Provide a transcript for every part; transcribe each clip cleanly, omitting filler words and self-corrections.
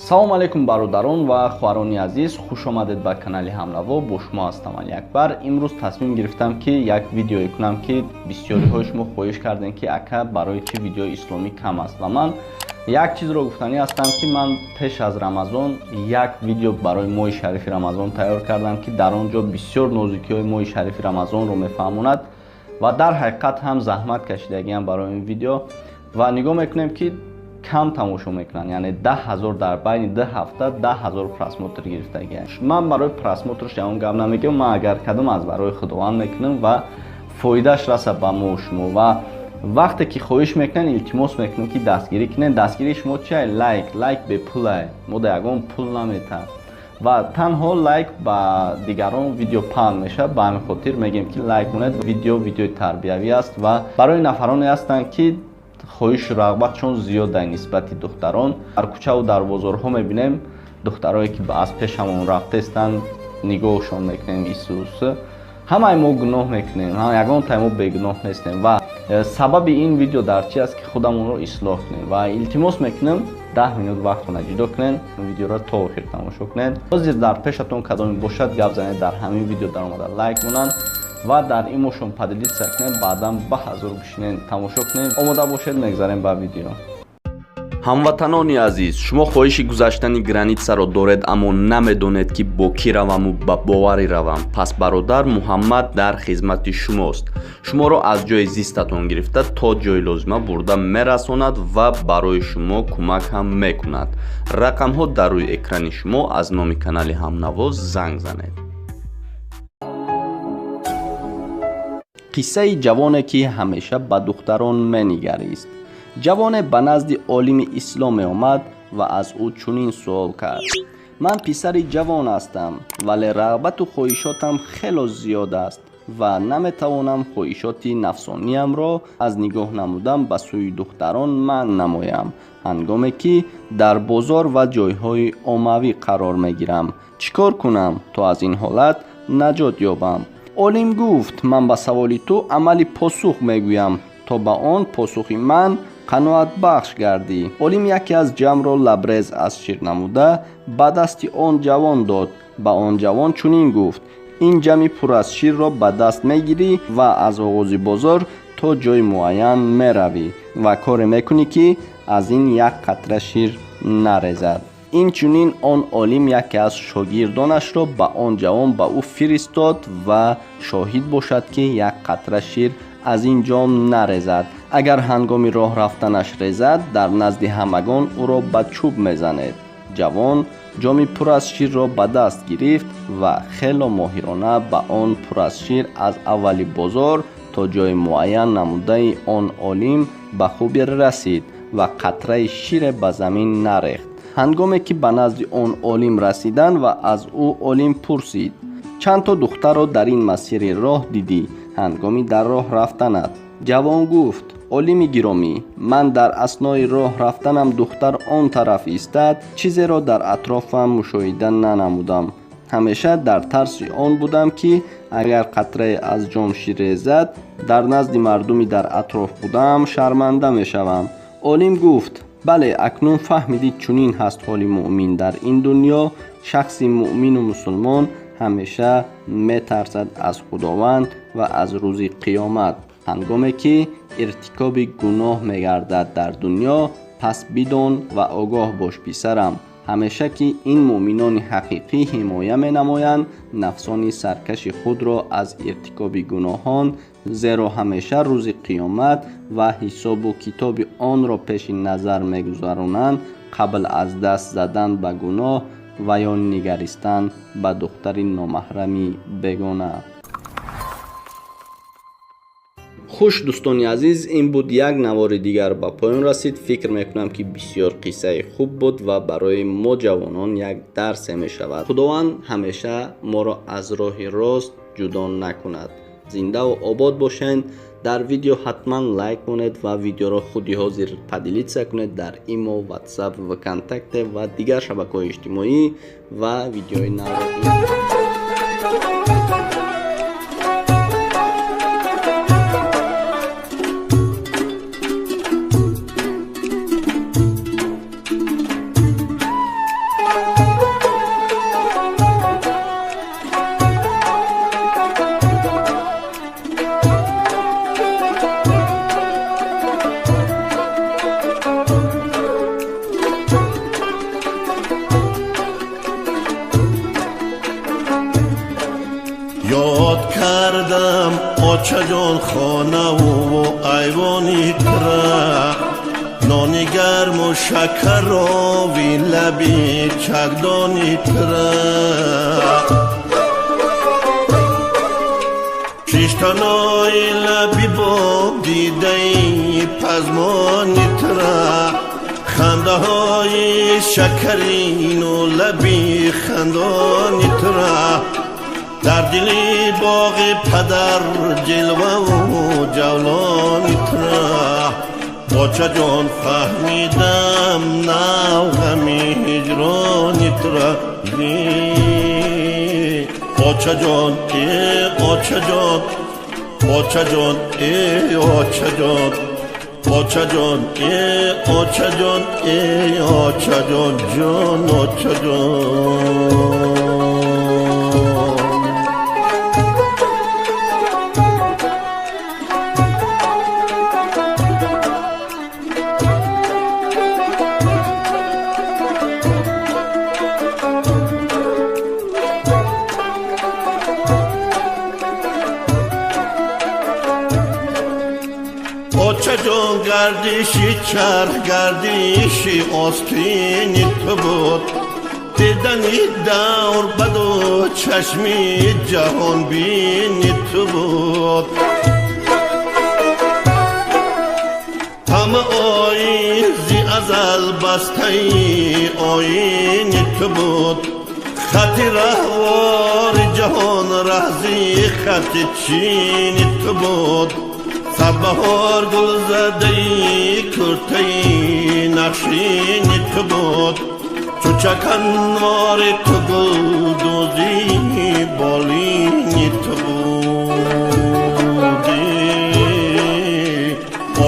салом алейкум бародарон ва хуҳарони азиз, хуш омадед ба канали Ҳамнаво. Бо шумо ҳастам Али Акбар. Имрӯз тасмим гирифтам ки як видеое кунам ки бисёриҳои шумо хоҳиш кардем ки ака барои чӣ видеои исломӣ кам аст. Ва ман як чизро гуфтанӣ ҳастам ки ман пеш аз Рамазон як видео барои моҳи шарифи Рамазон тайёр кардам ки дар он ҷо бисёр нозикиҳои моҳи шарифи Рамазонро мефаҳмонад ва дар ҳақиқат ҳам заҳмат кашидагиам барои ин видео ва нигоҳ мекунем ки кам тамошо мекунанд, яъне 10,000 дар байни 2 ҳафта 10,000 просмотр гирифтагиам. Ман барои просмотрш ягон гап намегӯям, ман агар кардам аз барои худованд мекунам ва фоидаш раса ба мо шумо. Ва вақте ки хоҳиш мекунанд, илтимос мекунам ки дастгирӣ кунед. Дастгирии шумо чиай? Лайк бепулай, мо да ягон пул наметаҳ ва танҳо лайк ба дигарон видео паҳн мешавад. Ба ҳамин хотир мегӯем ки лайк кунед. Видеои тарбиявӣ аст ва барои нафароне ҳастанд ки хоҳишу рағбатшон зиёда нисбати духтарон. Дар кӯчаву дар бозорҳо мебинем духтарое ки аз пешамон рафтаистанд, нигоҳшон мекунем Исус. Ҳамаи мо гуноҳ мекунем, ягонтаи мо бегуноҳ нестем ва сабаби ин видео дар чи аст ки худамонро ислоҳ кунем ва илтимос мекунем 10 минут вақтона ҷудо кунед, видеоро то охир тамошо кунед. ҳозир дар пешатон кадоме бошад гап занед, дар ҳамин видео даромада лайк монанд ва дар имошон поделиться кунед, баъдан ба ҳазур бишинен тамошо кунед. Омода бошед, мегзарем ба видео. ҳамватанони азиз, шумо хоҳиши гузаштани границаро доред, аммо намедонед ки бо кӣ раваму ба боварӣ равам. Пас бародар Муҳаммад дар хизмати шумост. Шуморо аз ҷои зистатон гирифта то ҷои лозима бурда мерасонад ва барои шумо кӯмак ҳам мекунад. рақамҳо дар рӯи экрани шумо. Аз номи канали Ҳамнаво занг занед. қиссаи ҷавоне ки ҳамеша ба духтарон менигарист. ҷавоне ба назди олими ислом меомад ва аз ӯ чунин суол кард: ман писари ҷавон ҳастам, вале рағбату хоҳишотам хело зиёд аст ва наметавонам хоҳишоти нафсониямро аз нигоҳ намудан ба сӯи духтарон манъ намоям, ҳангоме ки дар бозор ва ҷойҳои оммавӣ қарор мегирам. чӣ кор кунам, то аз ин ҳолат наҷот ёбам? олим гуфт: ман ба саволи ту амали посух мегӯям, то ба он посухи ман қаноатбахш гардӣ. олим яке аз ҷамъро лабрез аз шир намуда ба дасти он ҷавон дод. ба он ҷавон чунин гуфт: ин ҷамъи пур аз ширро ба даст мегирӣ ва аз оғози бозор то ҷои муайян меравӣ ва коре мекунӣ ки аз ин як қатра шир нарезад. инчунин он олим яке аз шогирдонашро ба он ҷавон ба ӯ фиристод ва шоҳид бошад ки як қатра шир аз ин ҷом нарезад. агар ҳангоми роҳ рафтанаш резад, дар назди ҳамагон ӯро ба чӯб мезанед. ҷавон ҷоми пур аз ширро ба даст гирифт ва хело моҳирона ба он пур аз шир аз аввали бозор то ҷои муайян намудаи он олим ба хубӣ расид ва қатраи шире ба замин нарехт. ҳангоме ки ба назди он олим расиданд ва аз ӯ олим пурсид: чандто духтарро дар ин масири роҳ дидӣ ҳангоми дар роҳ рафтанат? ҷавон гуфт: олими гиромӣ, ман дар аснои роҳ рафтанам духтар он тараф истад, чизеро дар атрофам мушоҳида нанамудам. ҳамеша дар тарси он будам ки агар қатрае аз ҷом шир резад, дар назди мардуми дар атроф будам шарманда мешавам. олим гуфт: бале, акнун фаҳмидӣ чунин ҳаст ҳоли муъмин дар ин дунё. шахси муъмину мусулмон ҳамеша метарсад аз худованд ва аз рӯзи қиёмат. ҳангоме ки иртикоби гуноҳ мегардад дар дунё, пас бидон ва огоҳ бош писарам, ҳамеша ки ин муъминони ҳақиқӣ ҳимоя менамоянд нафсони саркаши худро аз иртикоби гуноҳон, зеро ҳамеша рӯзи қиёмат ва ҳисобу китоби онро пеши назар мегузаронанд қабл аз даст задан ба гуноҳ ва ё нигаристан ба духтари номаҳрами бегона. хуш дӯстони азиз, ин буд як навори дигар ба поён расид. фикр мекунам ки бисёр қиссаи хуб буд ва барои мо ҷавонон як дарсе мешавад. худованд ҳамеша моро аз роҳи рост ҷудо накунад. зиндаву обод бошед. дар видео ҳатман лайк монед ва видеоро худи ҳозир поделиться кунед дар имо, ватсап, вконтакте ва дигар шабакаҳои иҷтимоӣ ва видеои навро آمدم آچه جان خانه و ایوانی تره، نانی گرم و شکر آوی لبی چکدانی تره، شیشتنای لبی با دیده پزمانی تره، خنده های شکرین و لبی خندانی تره، در دلی باغ پدر جلوه و جولانی تره، آچه جان فهمیدم نو غمی هجرانی تره، آچه جان ای آچه جان، آچه جان ای آچه جان، آچه جان ای آچه جان ای آچه جان جان آچه جان. آچه جان گردشی چرخ گردشی آستینی تو بود، دیدنی دور بد و چشمی جهان بینی تو بود، همه آیین زی ازل بسته آیینی تو بود، خط رهوار جهان رهزی خط چینی تو بود، صد بهار گل زدهی کرتهی نقشینی تو بود، چو چکنوار تو گل دوزی بالینی تو بودی،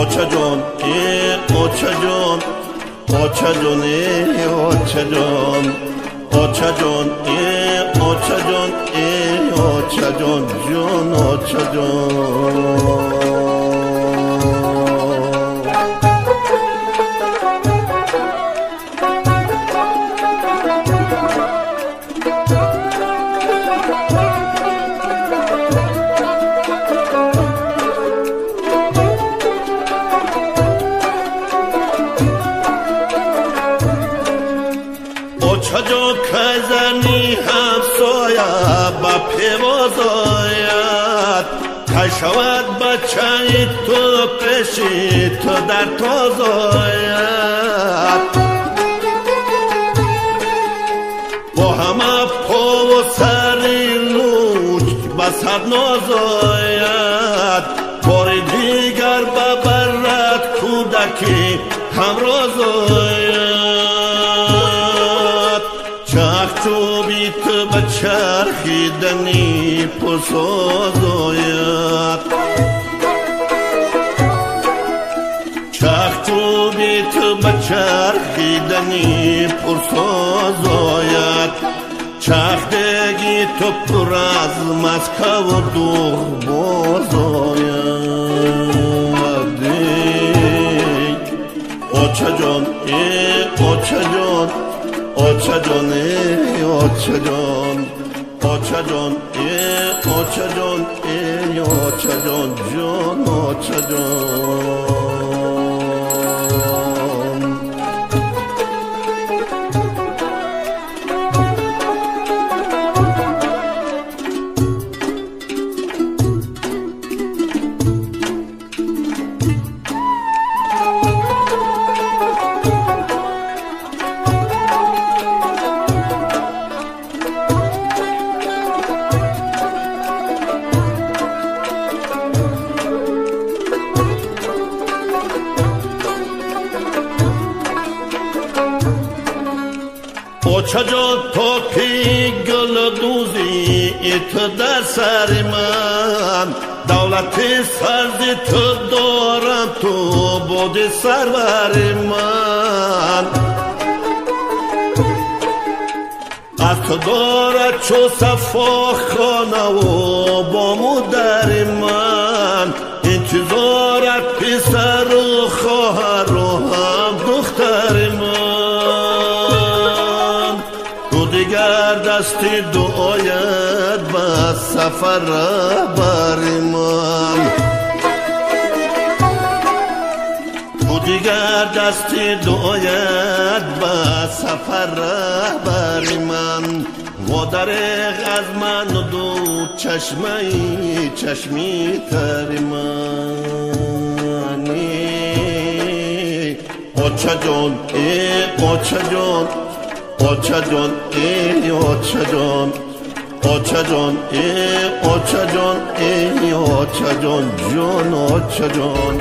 آچه جان ای آچه جان، آچه جان ای آچه جان، آچه جان ای آچه جان ای آچه جان جان آچه جان. آچه جان که زنی همسایه با پیواز آید، که شود بچه تو پیشی تو در تاز آید، با همه پا و سری لوچ بسد ناز آید، بار دیگر ببرد کودکی همراز آید، چوبی تو بچرخیدنی پرساز آید، چوبی تو بچرخیدنی پرساز آید، چرخدگی تو پر از مسکه و دوغ باز آید، آچه جان ای آچه جان، آچه جان ای آچه جان، آچه جان ای آچه جان ای آچه جان جان آچه جان. آچه جان تا که گل دوزی تو در سر من، دولت سرزی تو دارم تو بود سرور من، از تو دارد چو صفا خانه و با مادر من، انتظارت پسر و خواهر و هم دختر من، دیگر دستی دعایت با سفر بری من تو دیگر دستی دعایت با سفر بری من و دریغ از من دو چشمی تری منی اوچه جان ای اوچه جان اوچه جان ای اوچه جان اوچه جان ای اوچه جان ای اوچه جان جان اوچه جان